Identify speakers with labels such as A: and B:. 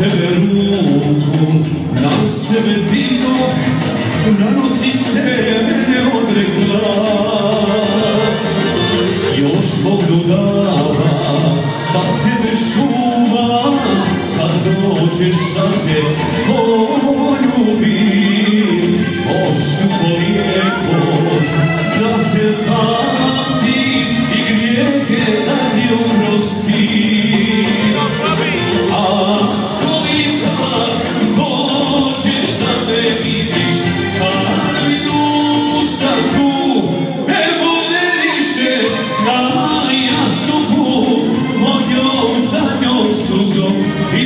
A: tebe ruku, na sebe vidiš, rano si se odrekla. Još Bog dodava, sad tebe čuva, kad dođeš da te poljubim. Hoću polijeko da te pamtim i grijehe da ti oprostim. Ako ipak dođeš da me vidiš, kad mi duša tu ne bude više na jastuku mojom zadnjom suzom i